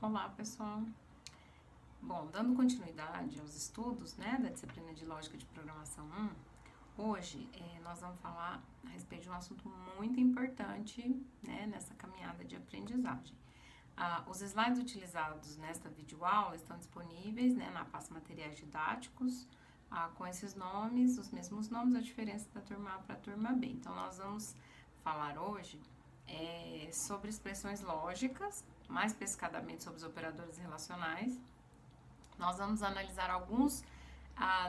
Olá, pessoal. Bom, dando continuidade aos estudos, né, da disciplina de Lógica de Programação 1, hoje nós vamos falar a respeito de um assunto muito importante, né, nessa caminhada de aprendizagem. Os slides utilizados nesta videoaula estão disponíveis, né, na pasta Materiais Didáticos, com esses nomes, os mesmos nomes, a diferença da turma A para a turma B. Então, nós vamos falar hoje sobre expressões lógicas, mais especificadamente sobre os operadores relacionais. Nós vamos analisar alguns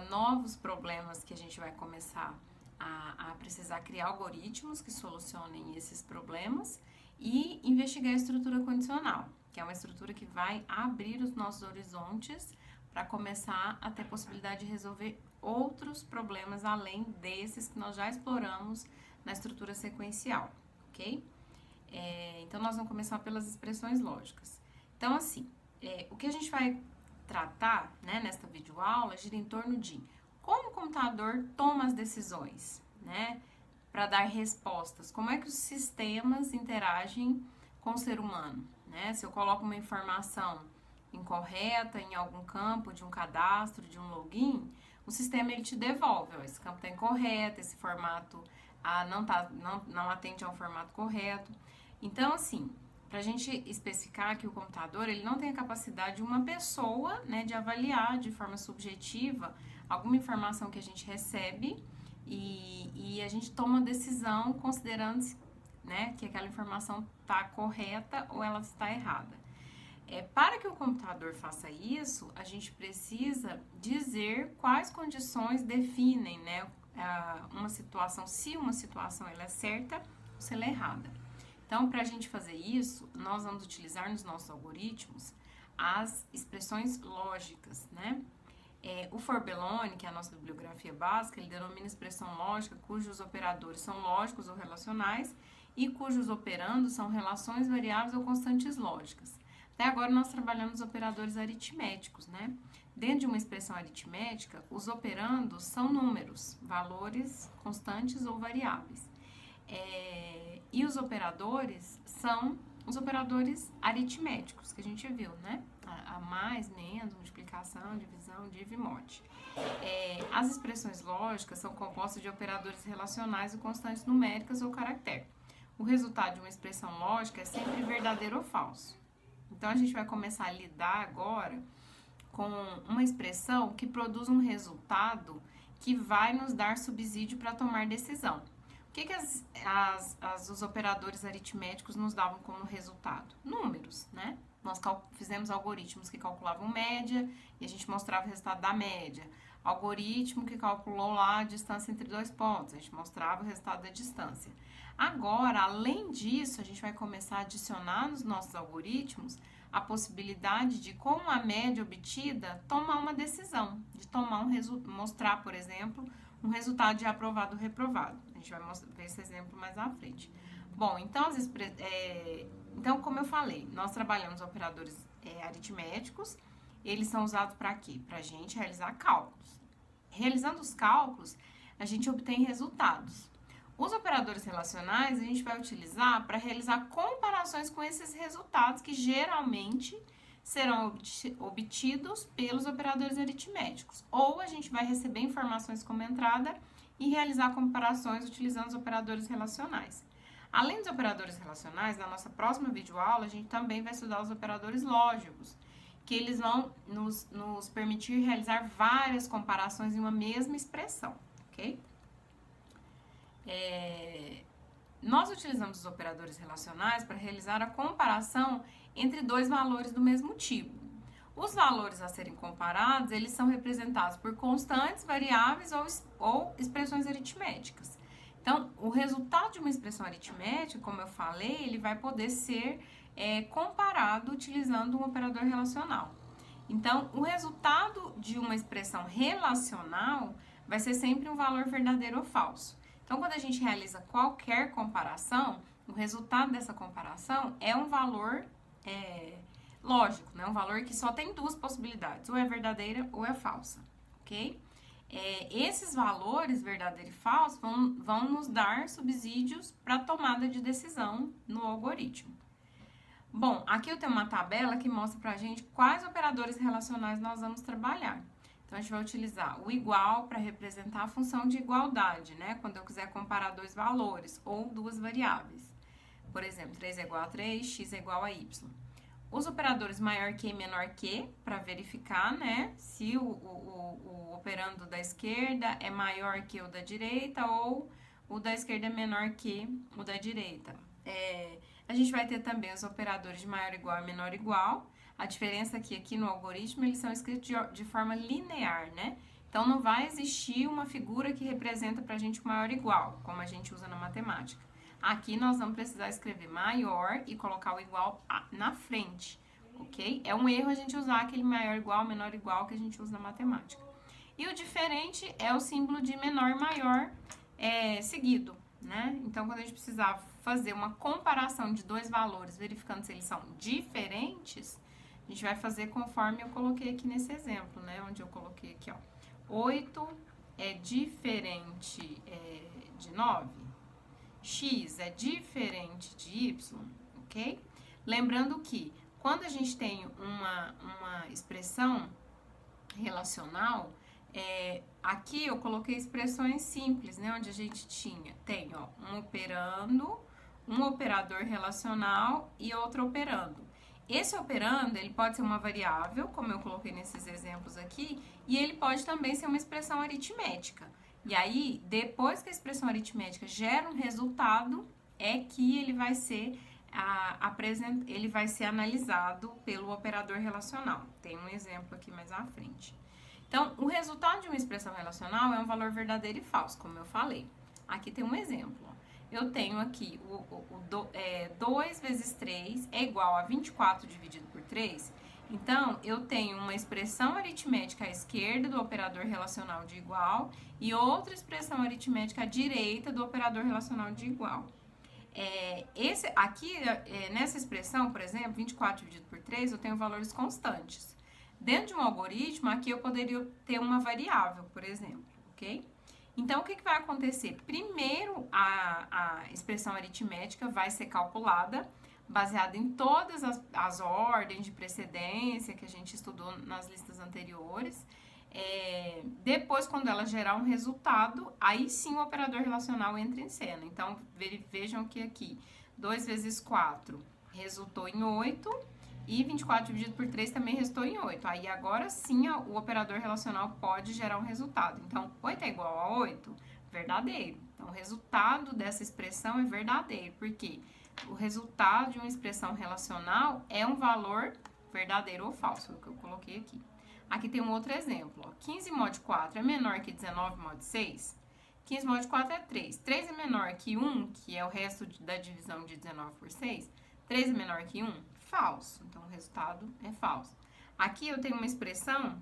novos problemas que a gente vai começar a precisar criar algoritmos que solucionem esses problemas e investigar a estrutura condicional, que é uma estrutura que vai abrir os nossos horizontes para começar a ter possibilidade de resolver outros problemas além desses que nós já exploramos na estrutura sequencial, ok? Então, nós vamos começar pelas expressões lógicas. Então, assim, o que a gente vai tratar, né, nesta videoaula gira em torno de como o computador toma as decisões, né, para dar respostas, como é que os sistemas interagem com o ser humano, né, se eu coloco uma informação incorreta em algum campo de um cadastro, de um login, o sistema ele te devolve, ó, esse campo está incorreto, esse formato não atende a um formato correto. Então, assim, para a gente especificar que o computador ele não tem a capacidade de uma pessoa, né, de avaliar de forma subjetiva alguma informação que a gente recebe e a gente toma uma decisão considerando, né, que aquela informação está correta ou ela está errada. Para que o computador faça isso, a gente precisa dizer quais condições definem, né, uma situação, se uma situação ela é certa ou se ela é errada. Então, para a gente fazer isso, nós vamos utilizar nos nossos algoritmos as expressões lógicas, né? O Forbellone, que é a nossa bibliografia básica, ele denomina expressão lógica cujos operadores são lógicos ou relacionais e cujos operandos são relações variáveis ou constantes lógicas. Até agora nós trabalhamos operadores aritméticos, né? Dentro de uma expressão aritmética, os operandos são números, valores constantes ou variáveis. E os operadores são os operadores aritméticos, que a gente viu, né? A mais, menos, multiplicação, divisão, div e mod. As expressões lógicas são compostas de operadores relacionais e constantes numéricas ou caractere. O resultado de uma expressão lógica é sempre verdadeiro ou falso. Então, a gente vai começar a lidar agora com uma expressão que produz um resultado que vai nos dar subsídio para tomar decisão. O que os operadores aritméticos nos davam como resultado? Números, né? Nós fizemos algoritmos que calculavam média e a gente mostrava o resultado da média. Algoritmo que calculou lá a distância entre dois pontos, a gente mostrava o resultado da distância. Agora, além disso, a gente vai começar a adicionar nos nossos algoritmos a possibilidade de, com a média obtida, tomar uma decisão, de tomar mostrar, por exemplo, um resultado de aprovado ou reprovado. A gente vai ver esse exemplo mais à frente. Bom, então, então como eu falei, nós trabalhamos operadores aritméticos, eles são usados para quê? Para a gente realizar cálculos. Realizando os cálculos, a gente obtém resultados. Os operadores relacionais a gente vai utilizar para realizar comparações com esses resultados que geralmente serão obtidos pelos operadores aritméticos. Ou a gente vai receber informações como entrada e realizar comparações utilizando os operadores relacionais. Além dos operadores relacionais, na nossa próxima videoaula, a gente também vai estudar os operadores lógicos, que eles vão nos permitir realizar várias comparações em uma mesma expressão, ok? Nós utilizamos os operadores relacionais para realizar a comparação entre dois valores do mesmo tipo. Os valores a serem comparados, eles são representados por constantes, variáveis ou expressões aritméticas. Então, o resultado de uma expressão aritmética, como eu falei, ele vai poder ser comparado utilizando um operador relacional. Então, o resultado de uma expressão relacional vai ser sempre um valor verdadeiro ou falso. Então, quando a gente realiza qualquer comparação, o resultado dessa comparação é um valor lógico, né? Um valor que só tem duas possibilidades, ou é verdadeira ou é falsa, ok? Esses valores, verdadeiro e falso, vão nos dar subsídios para tomada de decisão no algoritmo. Bom, aqui eu tenho uma tabela que mostra pra gente quais operadores relacionais nós vamos trabalhar. Então, a gente vai utilizar o igual para representar a função de igualdade, né? Quando eu quiser comparar dois valores ou duas variáveis. Por exemplo, 3 é igual a 3, x é igual a y. Os operadores maior que e menor que, para verificar, né, se o operando da esquerda é maior que o da direita ou o da esquerda é menor que o da direita. A gente vai ter também os operadores de maior igual e menor igual. A diferença é que aqui no algoritmo eles são escritos de forma linear, né? Então não vai existir uma figura que representa pra gente o maior igual, como a gente usa na matemática. Aqui nós vamos precisar escrever maior e colocar o igual na frente, ok? É um erro a gente usar aquele maior igual, menor igual que a gente usa na matemática. E o diferente é o símbolo de menor, maior seguido, né? Então, quando a gente precisar fazer uma comparação de dois valores, verificando se eles são diferentes, a gente vai fazer conforme eu coloquei aqui nesse exemplo, né? Onde eu coloquei aqui, ó. 8 é diferente de 9. X é diferente de Y, ok? Lembrando que quando a gente tem uma expressão relacional, aqui eu coloquei expressões simples, né? Onde a gente tem ó, um operando, um operador relacional e outro operando. Esse operando, ele pode ser uma variável, como eu coloquei nesses exemplos aqui, e ele pode também ser uma expressão aritmética. E aí, depois que a expressão aritmética gera um resultado, é que ele vai ser analisado pelo operador relacional. Tem um exemplo aqui mais à frente. Então, o resultado de uma expressão relacional é um valor verdadeiro e falso, como eu falei. Aqui tem um exemplo. Eu tenho aqui 2 vezes 3 é igual a 24 dividido por 3. Então, eu tenho uma expressão aritmética à esquerda do operador relacional de igual e outra expressão aritmética à direita do operador relacional de igual. Nessa expressão, por exemplo, 24 dividido por 3, eu tenho valores constantes. Dentro de um algoritmo, aqui eu poderia ter uma variável, por exemplo, ok? Então, o que vai acontecer? Primeiro, a expressão aritmética vai ser calculada, baseada em todas as ordens de precedência que a gente estudou nas listas anteriores. Depois, quando ela gerar um resultado, aí sim o operador relacional entra em cena. Então, vejam que aqui, 2 vezes 4 resultou em 8 e 24 dividido por 3 também resultou em 8. Aí, agora sim, o operador relacional pode gerar um resultado. Então, 8 é igual a 8? Verdadeiro. Então, o resultado dessa expressão é verdadeiro. Por quê? O resultado de uma expressão relacional é um valor verdadeiro ou falso, é o que eu coloquei aqui. Aqui tem um outro exemplo, ó. 15 mod 4 é menor que 19 mod 6? 15 mod 4 é 3. 3 é menor que 1, que é o resto da divisão de 19 por 6? 3 é menor que 1? Falso. Então, o resultado é falso. Aqui eu tenho uma expressão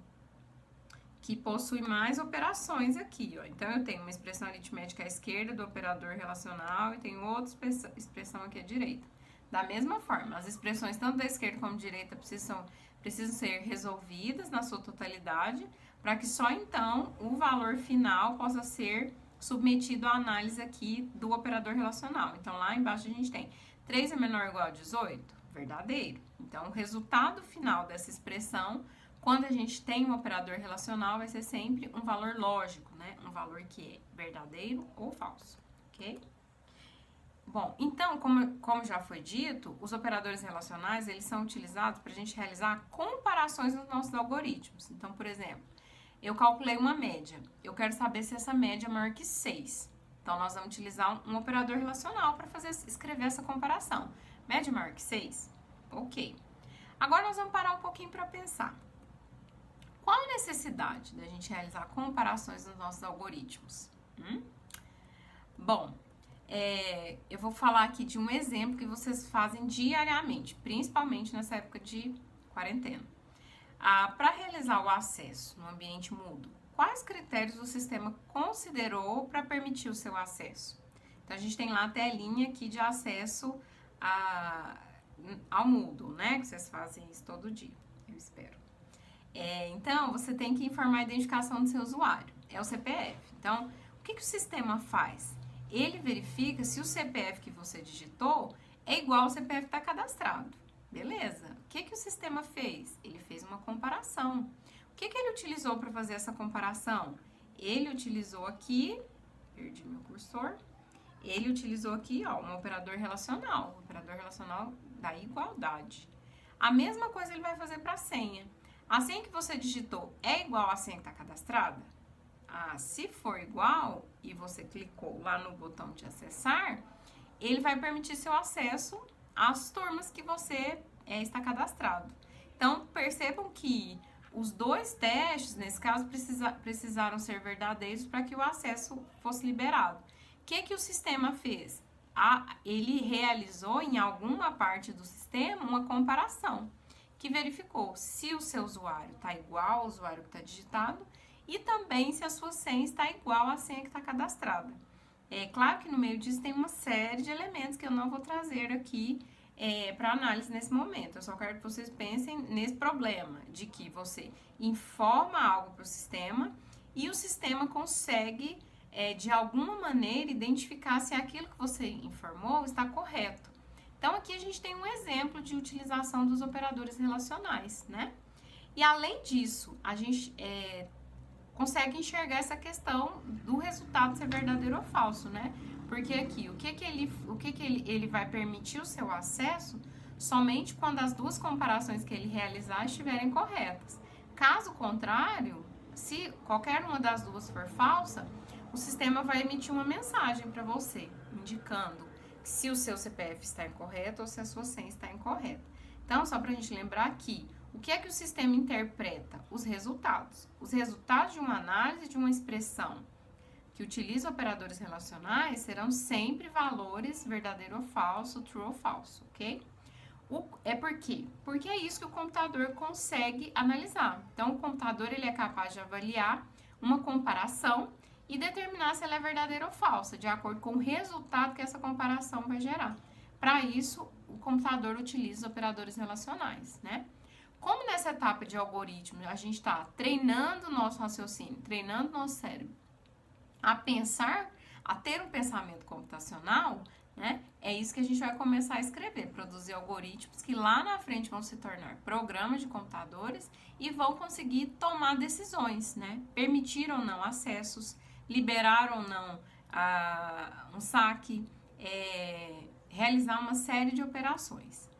que possui mais operações aqui, ó. Então, eu tenho uma expressão aritmética à esquerda do operador relacional e tenho outra expressão aqui à direita. Da mesma forma, as expressões tanto da esquerda como da direita precisam ser resolvidas na sua totalidade, para que só então o valor final possa ser submetido à análise aqui do operador relacional. Então, lá embaixo a gente tem 3 é menor ou igual a 18? Verdadeiro. Então, o resultado final dessa expressão, quando a gente tem um operador relacional, vai ser sempre um valor lógico, né? Um valor que é verdadeiro ou falso, ok? Bom, então, como já foi dito, os operadores relacionais, eles são utilizados para a gente realizar comparações nos nossos algoritmos. Então, por exemplo, eu calculei uma média. Eu quero saber se essa média é maior que 6. Então, nós vamos utilizar um operador relacional para escrever essa comparação. Média maior que 6? Ok. Agora, nós vamos parar um pouquinho para pensar. Qual a necessidade da gente realizar comparações nos nossos algoritmos? Bom, eu vou falar aqui de um exemplo que vocês fazem diariamente, principalmente nessa época de quarentena. Para realizar o acesso no ambiente mudo, quais critérios o sistema considerou para permitir o seu acesso? Então, a gente tem lá a telinha aqui de acesso ao Moodle, né? Que vocês fazem isso todo dia, eu espero. Então, você tem que informar a identificação do seu usuário, é o CPF. Então, o que o sistema faz? Ele verifica se o CPF que você digitou é igual ao CPF que está cadastrado, Beleza. O que o sistema fez? Ele fez uma comparação. O que ele utilizou para fazer essa comparação? Ele utilizou aqui, perdi meu cursor, ele utilizou aqui, ó, um operador relacional da igualdade. A mesma coisa ele vai fazer para a senha. A senha que você digitou é igual à senha que está cadastrada? Se for igual e você clicou lá no botão de acessar, ele vai permitir seu acesso às turmas que você está cadastrado. Então, percebam que os dois testes, nesse caso, precisaram ser verdadeiros para que o acesso fosse liberado. O que o sistema fez? Ele realizou em alguma parte do sistema uma comparação, que verificou se o seu usuário está igual ao usuário que está digitado e também se a sua senha está igual à senha que está cadastrada. É claro que no meio disso tem uma série de elementos que eu não vou trazer aqui para análise nesse momento. Eu só quero que vocês pensem nesse problema de que você informa algo para o sistema e o sistema consegue, de alguma maneira, identificar se aquilo que você informou está correto. Então, aqui a gente tem um exemplo de utilização dos operadores relacionais, né? E, além disso, a gente consegue enxergar essa questão do resultado ser verdadeiro ou falso, né? Porque aqui, o que ele vai permitir o seu acesso somente quando as duas comparações que ele realizar estiverem corretas. Caso contrário, se qualquer uma das duas for falsa, o sistema vai emitir uma mensagem para você, indicando se o seu CPF está incorreto ou se a sua senha está incorreta. Então, só para a gente lembrar aqui, o que o sistema interpreta? Os resultados. Os resultados de uma análise de uma expressão que utiliza operadores relacionais serão sempre valores verdadeiro ou falso, true ou falso, ok? Por quê? Porque é isso que o computador consegue analisar. Então, o computador ele é capaz de avaliar uma comparação e determinar se ela é verdadeira ou falsa, de acordo com o resultado que essa comparação vai gerar. Para isso, o computador utiliza operadores relacionais, né? Como nessa etapa de algoritmo a gente está treinando o nosso raciocínio, treinando o nosso cérebro a ter um pensamento computacional, né? É isso que a gente vai começar a escrever, produzir algoritmos que lá na frente vão se tornar programas de computadores e vão conseguir tomar decisões, né? Permitir ou não acessos, liberar ou não um saque, realizar uma série de operações.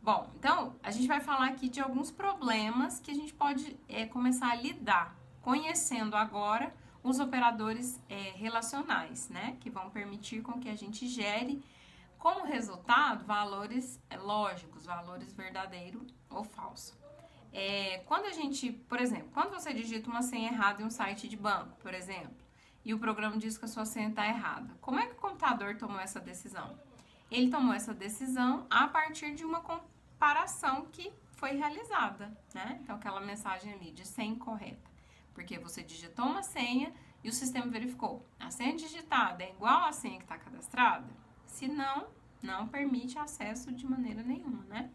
Bom, então, a gente vai falar aqui de alguns problemas que a gente pode começar a lidar, conhecendo agora os operadores relacionais, né? Que vão permitir com que a gente gere, como resultado, valores lógicos, valores verdadeiro ou falso. Quando a gente, por exemplo, quando você digita uma senha errada em um site de banco, por exemplo, e o programa diz que a sua senha está errada, como é que o computador tomou essa decisão? Ele tomou essa decisão a partir de uma comparação que foi realizada, né? Então, aquela mensagem ali de senha incorreta. Porque você digitou uma senha e o sistema verificou. A senha digitada é igual à senha que está cadastrada? Se não, não permite acesso de maneira nenhuma, né?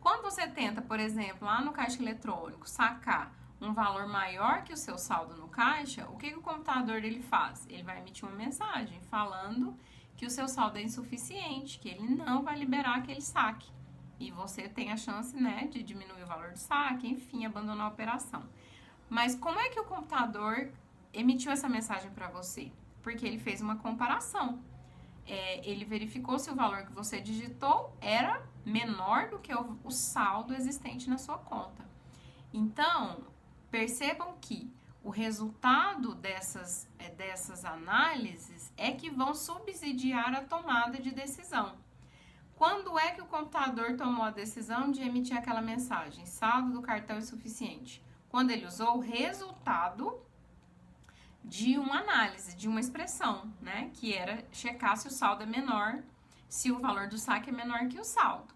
Quando você tenta, por exemplo, lá no caixa eletrônico, sacar um valor maior que o seu saldo no caixa, o que o computador ele faz? Ele vai emitir uma mensagem falando que o seu saldo é insuficiente, que ele não vai liberar aquele saque. E você tem a chance, né, de diminuir o valor do saque, enfim, abandonar a operação. Mas como é que o computador emitiu essa mensagem para você? Porque ele fez uma comparação. Ele verificou se o valor que você digitou era menor do que o saldo existente na sua conta. Então, percebam que o resultado dessas análises é que vão subsidiar a tomada de decisão. Quando é que o computador tomou a decisão de emitir aquela mensagem? Saldo do cartão insuficiente. Quando ele usou o resultado de uma análise, de uma expressão, né? Que era checar se o saldo é menor, se o valor do saque é menor que o saldo.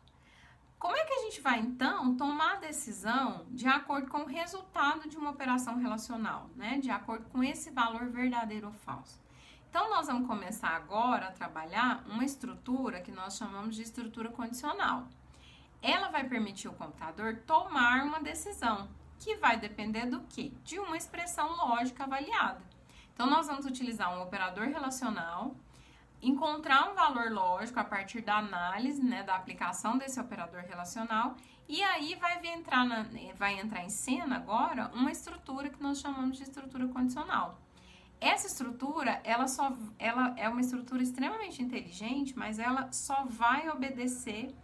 Como é que a gente vai, então, tomar a decisão de acordo com o resultado de uma operação relacional, né? De acordo com esse valor verdadeiro ou falso? Então, nós vamos começar agora a trabalhar uma estrutura que nós chamamos de estrutura condicional. Ela vai permitir ao computador tomar uma decisão, que vai depender do quê? De uma expressão lógica avaliada. Então, nós vamos utilizar um operador relacional encontrar um valor lógico a partir da análise, né, da aplicação desse operador relacional, e aí vai entrar em cena agora uma estrutura que nós chamamos de estrutura condicional. Essa estrutura, ela é uma estrutura extremamente inteligente, mas ela só vai obedecer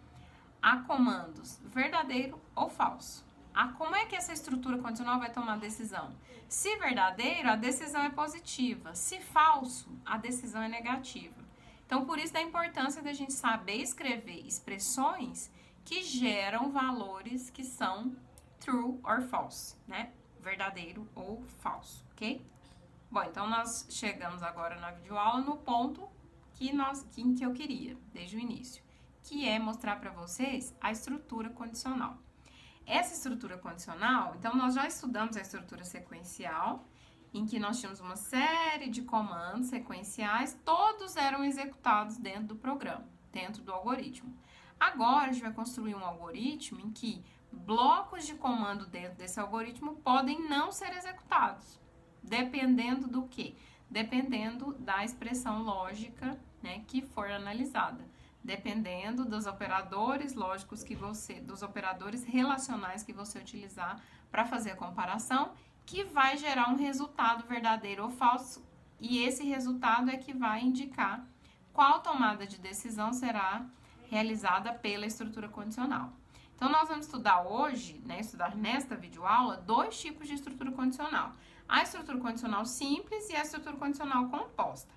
a comandos verdadeiro ou falso. Como é que essa estrutura condicional vai tomar a decisão? Se verdadeiro, a decisão é positiva. Se falso, a decisão é negativa. Então, por isso da importância da gente saber escrever expressões que geram valores que são true or false, né? Verdadeiro ou falso, ok? Bom, então nós chegamos agora na videoaula no ponto que eu queria, desde o início, que é mostrar para vocês a estrutura condicional. Essa estrutura condicional, então nós já estudamos a estrutura sequencial, em que nós tínhamos uma série de comandos sequenciais, todos eram executados dentro do programa, dentro do algoritmo. Agora a gente vai construir um algoritmo em que blocos de comando dentro desse algoritmo podem não ser executados. Dependendo do quê? Dependendo da expressão lógica, né, que for analisada. Dependendo dos operadores lógicos dos operadores relacionais que você utilizar para fazer a comparação, que vai gerar um resultado verdadeiro ou falso, e esse resultado é que vai indicar qual tomada de decisão será realizada pela estrutura condicional. Então, nós vamos estudar hoje, né, estudar nesta videoaula, dois tipos de estrutura condicional. A estrutura condicional simples e a estrutura condicional composta.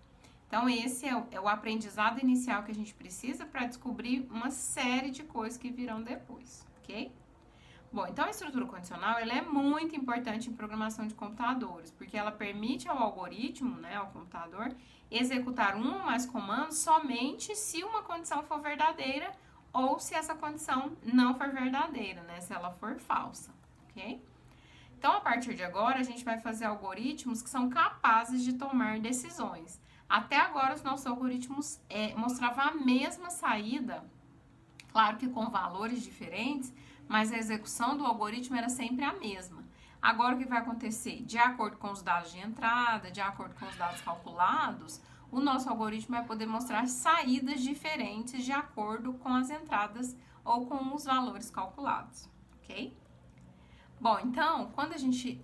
Então, esse é o aprendizado inicial que a gente precisa para descobrir uma série de coisas que virão depois, ok? Bom, então a estrutura condicional ela é muito importante em programação de computadores, porque ela permite ao algoritmo, né, ao computador, executar um ou mais comandos somente se uma condição for verdadeira ou se essa condição não for verdadeira, né, se ela for falsa, ok? Então, a partir de agora, a gente vai fazer algoritmos que são capazes de tomar decisões. Até agora, os nossos algoritmos mostravam a mesma saída, claro que com valores diferentes, mas a execução do algoritmo era sempre a mesma. Agora, o que vai acontecer? De acordo com os dados de entrada, de acordo com os dados calculados, o nosso algoritmo vai poder mostrar saídas diferentes de acordo com as entradas ou com os valores calculados, ok? Bom, então, quando a gente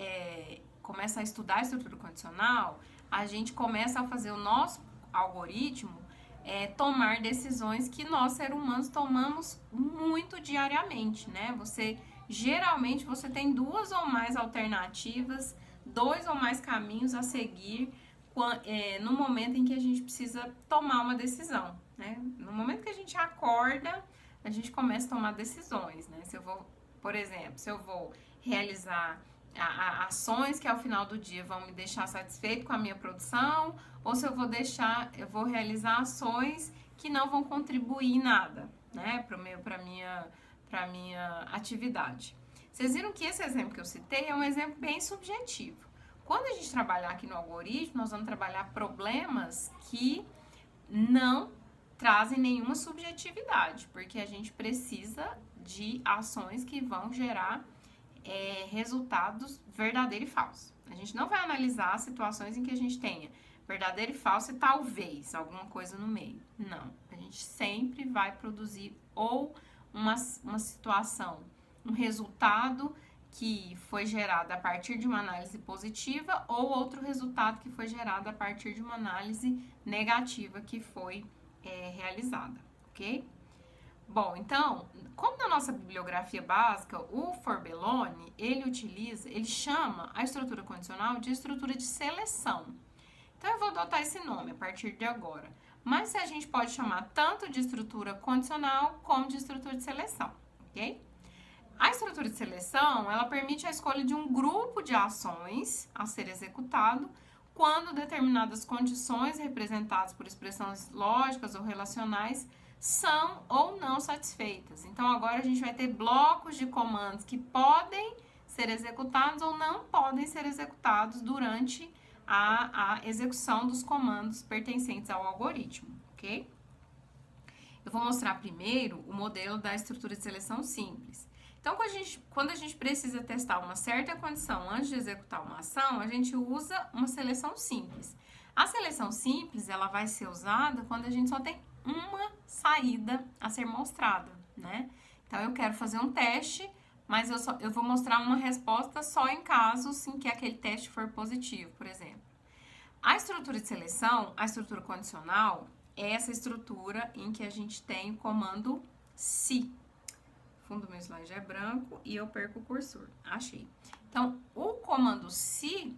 começa a estudar a estrutura condicional, a gente começa a fazer o nosso algoritmo tomar decisões que nós, seres humanos, tomamos muito diariamente, né? Geralmente, você tem duas ou mais alternativas, dois ou mais caminhos a seguir no momento em que a gente precisa tomar uma decisão, né? No momento que a gente acorda, a gente começa a tomar decisões, né? Por exemplo, se eu vou realizar ações que ao final do dia vão me deixar satisfeito com a minha produção, ou se eu vou realizar ações que não vão contribuir em nada, né, para minha atividade. Vocês viram que esse exemplo que eu citei é um exemplo bem subjetivo. Quando a gente trabalhar aqui no algoritmo, nós vamos trabalhar problemas que não trazem nenhuma subjetividade, porque a gente precisa de ações que vão gerar resultados verdadeiro e falso. A gente não vai analisar situações em que a gente tenha verdadeiro e falso e talvez alguma coisa no meio. Não. A gente sempre vai produzir ou uma situação, um resultado que foi gerado a partir de uma análise positiva ou outro resultado que foi gerado a partir de uma análise negativa que foi realizada, ok? Bom, então, como na nossa bibliografia básica, o Forbellone, ele chama a estrutura condicional de estrutura de seleção. Então, eu vou adotar esse nome a partir de agora. Mas a gente pode chamar tanto de estrutura condicional como de estrutura de seleção, ok? A estrutura de seleção, ela permite a escolha de um grupo de ações a ser executado quando determinadas condições representadas por expressões lógicas ou relacionais são ou não satisfeitas. Então, agora a gente vai ter blocos de comandos que podem ser executados ou não podem ser executados durante a execução dos comandos pertencentes ao algoritmo, ok? Eu vou mostrar primeiro o modelo da estrutura de seleção simples. Então, quando a gente precisa testar uma certa condição antes de executar uma ação, a gente usa uma seleção simples. A seleção simples, ela vai ser usada quando a gente só tem uma saída a ser mostrada, né? Então, eu quero fazer um teste, mas eu vou mostrar uma resposta só em casos em que aquele teste for positivo, por exemplo. A estrutura de seleção, a estrutura condicional, é essa estrutura em que a gente tem o comando se. O fundo do meu slide é branco e eu perco o cursor. Achei. Então, o comando se,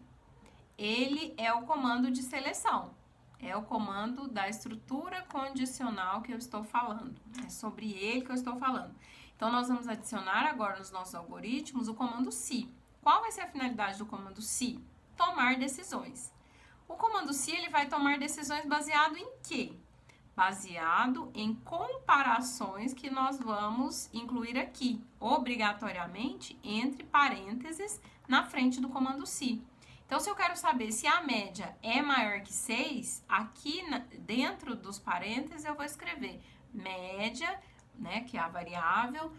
ele é o comando de seleção. É o comando da estrutura condicional que eu estou falando. É sobre ele que eu estou falando. Então, nós vamos adicionar agora nos nossos algoritmos o comando se. Qual vai ser a finalidade do comando se? Tomar decisões. O comando se, ele vai tomar decisões baseado em quê? Baseado em comparações que nós vamos incluir aqui, obrigatoriamente, entre parênteses, na frente do comando se. Então, se eu quero saber se a média é maior que 6, aqui dentro dos parênteses eu vou escrever média, né, que é a variável,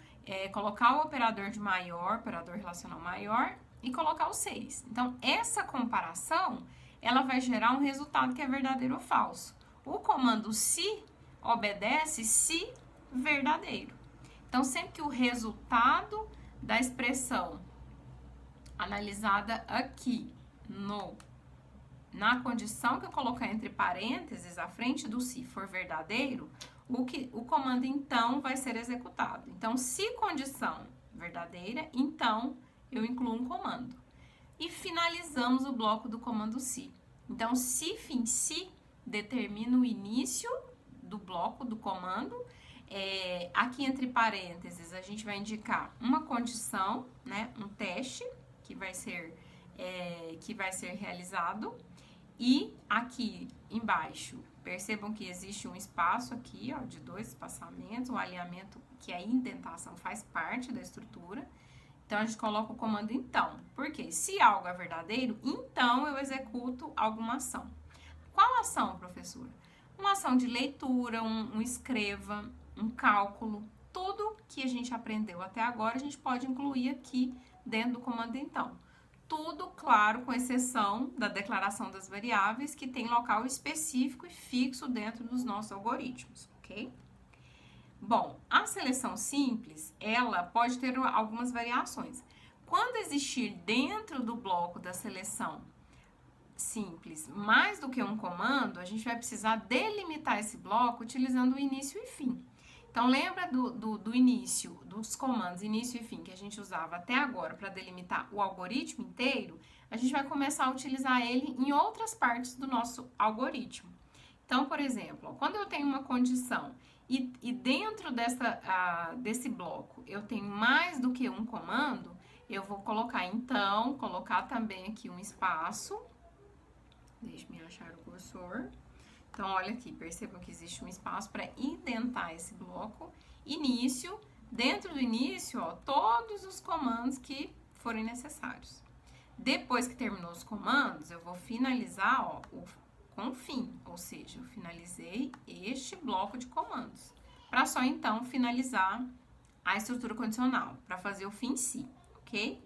colocar o operador de maior, operador relacional maior, e colocar o 6. Então, essa comparação, ela vai gerar um resultado que é verdadeiro ou falso. O comando se obedece se verdadeiro. Então, sempre que o resultado da expressão analisada aqui na condição que eu colocar entre parênteses, à frente do se for verdadeiro, o comando então vai ser executado. Então, se condição verdadeira, então eu incluo um comando. E finalizamos o bloco do comando se. Então, se fim se determina o início do bloco do comando. Aqui entre parênteses a gente vai indicar uma condição, né, um teste que vai ser realizado. E aqui embaixo, percebam que existe um espaço aqui, ó, de 2 espaçamentos, um alinhamento que a indentação faz parte da estrutura. Então, a gente coloca o comando então. Porque se algo é verdadeiro, então eu executo alguma ação. Qual ação, professora? Uma ação de leitura, um escreva, um cálculo. Tudo que a gente aprendeu até agora, a gente pode incluir aqui dentro do comando então. Tudo, claro, com exceção da declaração das variáveis, que tem local específico e fixo dentro dos nossos algoritmos, ok? Bom, a seleção simples, ela pode ter algumas variações. Quando existir dentro do bloco da seleção simples mais do que um comando, a gente vai precisar delimitar esse bloco utilizando o início e fim. Então, lembra do início, dos comandos início e fim que a gente usava até agora para delimitar o algoritmo inteiro? A gente vai começar a utilizar ele em outras partes do nosso algoritmo. Então, por exemplo, quando eu tenho uma condição e dentro desse bloco eu tenho mais do que um comando, eu vou colocar então, colocar também aqui um espaço. Deixe-me achar o cursor. Então, olha aqui, percebam que existe um espaço para indentar esse bloco. Início, dentro do início, ó, todos os comandos que forem necessários. Depois que terminou os comandos, eu vou finalizar, ó, com fim, ou seja, eu finalizei este bloco de comandos. Para só, então, finalizar a estrutura condicional, para fazer o fim si, ok?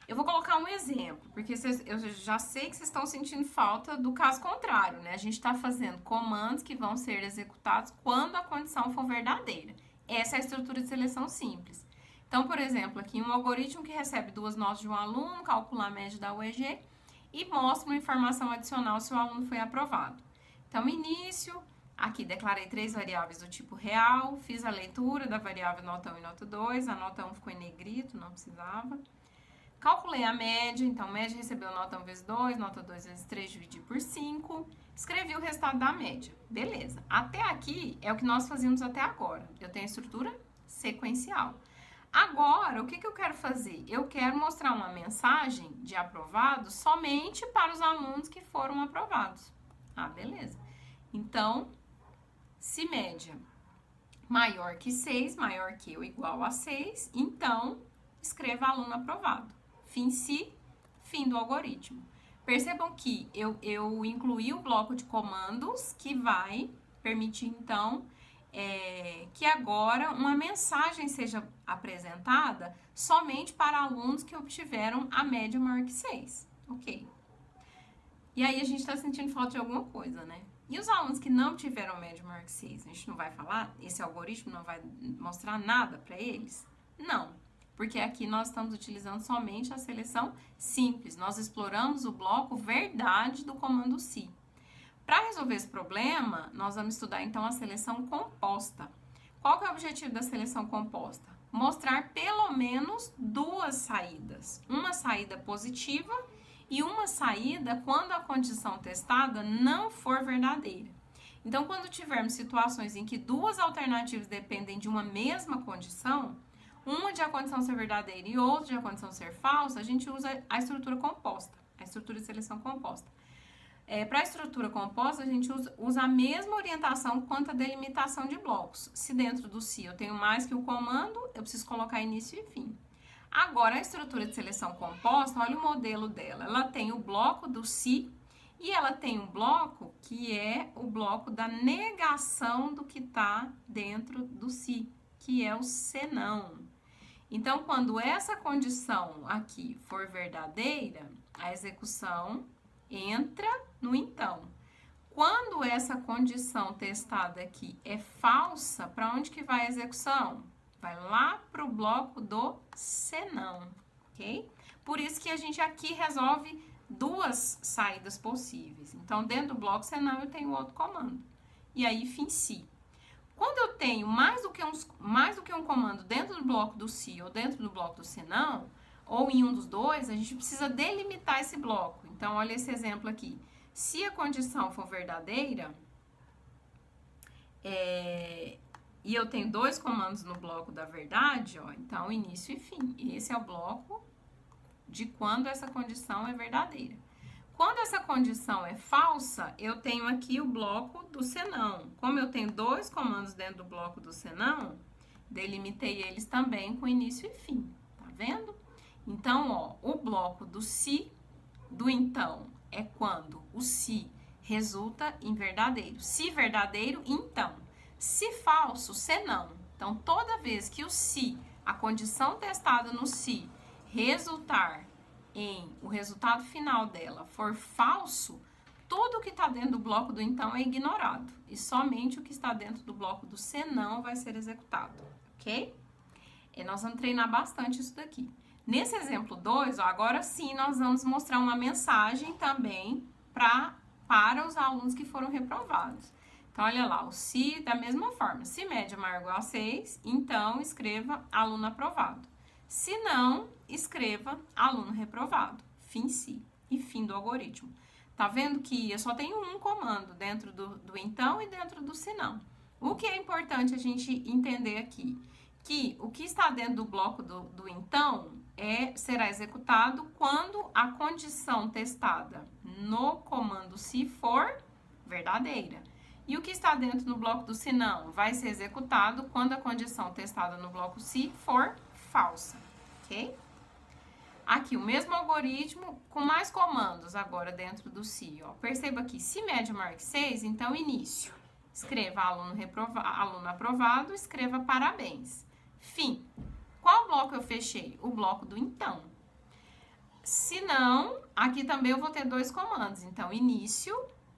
Eu vou colocar um exemplo, porque eu já sei que vocês estão sentindo falta do caso contrário, né? A gente está fazendo comandos que vão ser executados quando a condição for verdadeira. Essa é a estrutura de seleção simples. Então, por exemplo, aqui um algoritmo que recebe 2 notas de um aluno, calcula a média da UEG e mostra uma informação adicional se o aluno foi aprovado. Então, início, aqui declarei 3 variáveis do tipo real, fiz a leitura da variável nota 1 e nota 2, a nota 1 ficou em negrito, não precisava. Calculei a média, então média recebeu nota 1 vezes 2, nota 2 vezes 3, dividi por 5. Escrevi o resultado da média. Beleza. Até aqui é o que nós fazíamos até agora. Eu tenho a estrutura sequencial. Agora, o que eu quero fazer? Eu quero mostrar uma mensagem de aprovado somente para os alunos que foram aprovados. Ah, beleza. Então, se média maior que 6, maior que ou igual a 6, então escreva aluno aprovado. Fim si, fim do algoritmo. Percebam que eu incluí o bloco de comandos que vai permitir, então, que agora uma mensagem seja apresentada somente para alunos que obtiveram a média maior que 6. Ok. E aí a gente está sentindo falta de alguma coisa, né? E os alunos que não tiveram média maior que 6, a gente não vai falar? Esse algoritmo não vai mostrar nada para eles? Não, porque aqui nós estamos utilizando somente a seleção simples. Nós exploramos o bloco verdade do comando SI. Para resolver esse problema, nós vamos estudar então a seleção composta. Qual que é o objetivo da seleção composta? Mostrar pelo menos duas saídas. Uma saída positiva e uma saída quando a condição testada não for verdadeira. Então, quando tivermos situações em que duas alternativas dependem de uma mesma condição, uma de a condição ser verdadeira e outra de a condição ser falsa, a gente usa a estrutura composta, a estrutura de seleção composta. Para a estrutura composta, a gente usa a mesma orientação quanto a delimitação de blocos. Se dentro do SI eu tenho mais que um comando, eu preciso colocar início e fim. Agora, a estrutura de seleção composta, olha o modelo dela. Ela tem o bloco do SI e ela tem um bloco que é o bloco da negação do que está dentro do SI, que é o senão. Então, quando essa condição aqui for verdadeira, a execução entra no então. Quando essa condição testada aqui é falsa, para onde que vai a execução? Vai lá para o bloco do senão, ok? Por isso que a gente aqui resolve duas saídas possíveis. Então, dentro do bloco senão, eu tenho outro comando. E aí, fim SI. Quando eu tenho mais do que um comando dentro do bloco do SI ou dentro do bloco do senão, ou em um dos dois, a gente precisa delimitar esse bloco. Então, olha esse exemplo aqui. Se a condição for verdadeira, e eu tenho dois comandos no bloco da verdade, ó, então início e fim. Esse é o bloco de quando essa condição é verdadeira. Quando essa condição é falsa, eu tenho aqui o bloco do senão. Como eu tenho dois comandos dentro do bloco do senão, delimitei eles também com início e fim, tá vendo? Então, ó, o bloco do SI, do então, é quando o SI resulta em verdadeiro. Se verdadeiro, então. Se falso, senão. Então, toda vez que o SI, a condição testada no SI, resultar em o resultado final dela for falso, tudo que está dentro do bloco do então é ignorado. E somente o que está dentro do bloco do senão vai ser executado, ok? E nós vamos treinar bastante isso daqui. Nesse exemplo 2, agora sim nós vamos mostrar uma mensagem também para os alunos que foram reprovados. Então, olha lá, o SI da mesma forma. Se média maior ou igual a 6, então escreva aluno aprovado. Se não, escreva aluno reprovado. Fim SI e fim do algoritmo. Tá vendo que eu só tenho um comando dentro do então e dentro do se não. O que é importante a gente entender aqui? Que o que está dentro do bloco do então será executado quando a condição testada no comando se for verdadeira. E o que está dentro do bloco do se não vai ser executado quando a condição testada no bloco se for falsa, ok? Aqui, o mesmo algoritmo com mais comandos agora dentro do SI, ó. Perceba aqui, se média maior que 6, então início. Escreva aluno aprovado, escreva parabéns. Fim. Qual bloco eu fechei? O bloco do então. Se não, aqui também eu vou ter dois comandos. Então, início,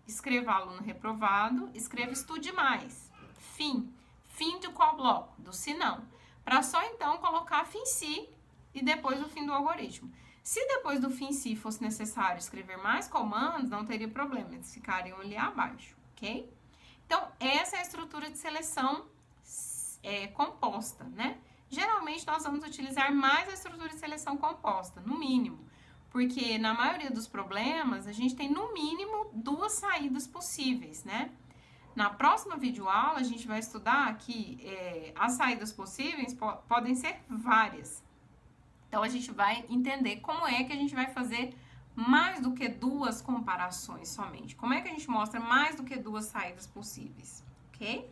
escreva aluno reprovado, escreva estude mais. Fim. Fim de qual bloco? Do se não. Para só então colocar fim SI e depois o fim do algoritmo. Se depois do fim SI fosse necessário escrever mais comandos, não teria problema, eles ficariam ali abaixo, ok? Então, essa é a estrutura de seleção composta, né? Geralmente, nós vamos utilizar mais a estrutura de seleção composta, no mínimo, porque na maioria dos problemas, a gente tem no mínimo duas saídas possíveis, né? Na próxima videoaula, a gente vai estudar que as saídas possíveis podem ser várias. Então, a gente vai entender como é que a gente vai fazer mais do que duas comparações somente. Como é que a gente mostra mais do que duas saídas possíveis, ok?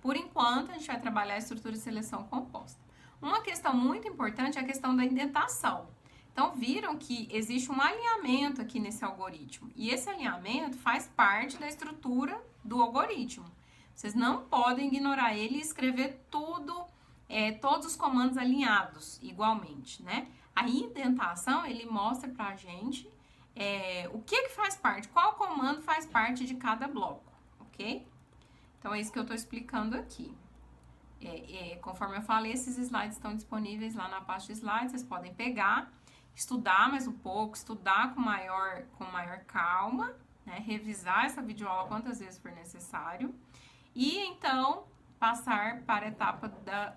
Por enquanto, a gente vai trabalhar a estrutura de seleção composta. Uma questão muito importante é a questão da indentação. Então, viram que existe um alinhamento aqui nesse algoritmo. E esse alinhamento faz parte da estrutura do algoritmo. Vocês não podem ignorar ele e escrever tudo, todos os comandos alinhados igualmente, né? A indentação, ele mostra pra gente o que faz parte, qual comando faz parte de cada bloco, ok? Então, é isso que eu tô explicando aqui. Conforme eu falei, esses slides estão disponíveis lá na pasta de slides, vocês podem pegar, estudar mais um pouco, estudar com maior calma, né? Revisar essa videoaula quantas vezes for necessário e então passar para a etapa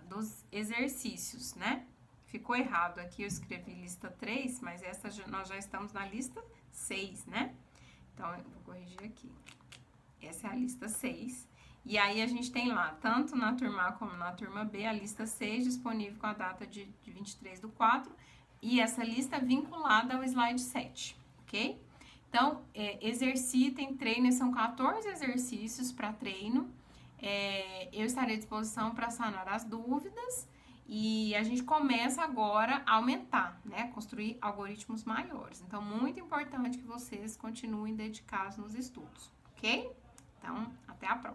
dos exercícios, né? Ficou errado aqui, eu escrevi lista 3, mas nós já estamos na lista 6, né? Então, eu vou corrigir aqui. Essa é a lista 6. E aí, a gente tem lá, tanto na turma A como na turma B, a lista 6 disponível com a data de 23/4. E essa lista vinculada ao slide 7, ok? Então, exercitem, treinem, são 14 exercícios para treino. Eu estarei à disposição para sanar as dúvidas. E a gente começa agora a aumentar, né? Construir algoritmos maiores. Então, muito importante que vocês continuem dedicados nos estudos, ok? Então, até a próxima.